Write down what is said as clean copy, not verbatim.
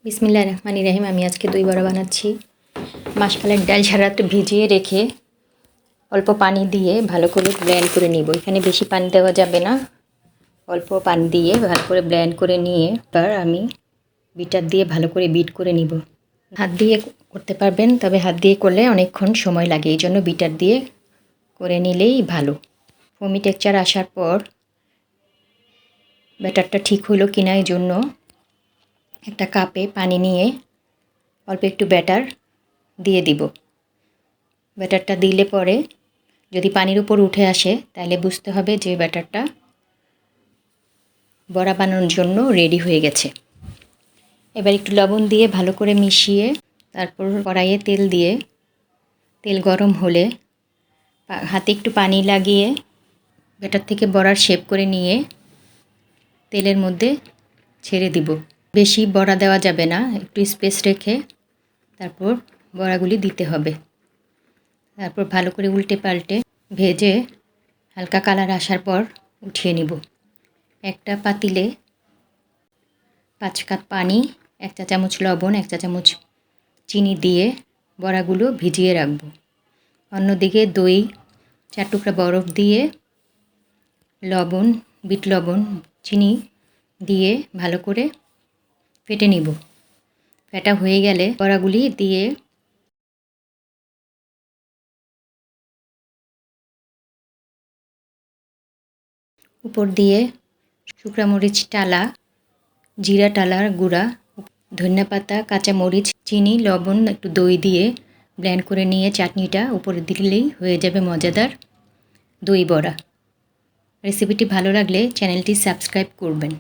বিসমিল্লাহির রহমানির রহিম। আমি আজকে দই বড়া বানাচ্ছি। মাসকলাইয়ের ডাল সারা রাত ভিজিয়ে রেখে অল্প পানি দিয়ে ভালো করে ব্লেন্ড করে নিব। এখানে বেশি পানি দেওয়া যাবে না, অল্প পানি দিয়ে ভালো করে ব্লেন্ড করে নিয়ে তার আমি বিটার দিয়ে ভালো করে বিট করে নিব। হাত দিয়ে করতে পারবেন, তবে হাত দিয়ে করলে অনেকক্ষণ সময় লাগে, এই জন্য বিটার দিয়ে করে নিলেই ভালো। ফোমি টেক্সচার আসার পর ব্যাটারটা ঠিক হলো কিনা এই জন্য একটা কাপে পানি নিয়ে অল্প একটু ব্যাটার দিয়ে দিব। ব্যাটারটা দিলে পরে যদি পানির উপর উঠে আসে তাহলে বুঝতে হবে যে ব্যাটারটা বড়া বানানোর জন্য রেডি হয়ে গেছে। এবার একটু লবণ দিয়ে ভালো করে মিশিয়ে তারপর কড়াইয়ে তেল দিয়ে তেল গরম হলে হাতে একটু পানি লাগিয়ে ব্যাটার থেকে বড়ার শেপ করে নিয়ে তেলের মধ্যে ছেড়ে দিব। বেশি বড়া দেওয়া যাবে না, একটু স্পেস রেখে তারপর বড়াগুলি দিতে হবে। তারপর ভালো করে উল্টে পাল্টে ভেজে হালকা কালার আসার পর উঠিয়ে নিব। একটা পাতিলে 5 কাপ পানি, 1 চা চামচ লবণ, 1 চা চামচ চিনি দিয়ে বড়াগুলো ভিজিয়ে রাখব। অন্যদিকে দই 4 টুকরা বরফ দিয়ে লবণ, বিট লবণ, চিনি দিয়ে ভালো করে ফেটে নিব। ফেটা হয়ে গেলে বড়াগুলি দিয়ে উপর দিয়ে শুকনো মরিচ টালা, জিরা টালার গুঁড়া, ধনিয়া পাতা, কাঁচা মরিচ, চিনি, লবণ, একটু দই দিয়ে ব্লেন্ড করে নিয়ে চাটনিটা উপরে দিলেই হয়ে যাবে মজাদার দই বড়া। রেসিপিটি ভালো লাগলে চ্যানেলটি সাবস্ক্রাইব করবেন।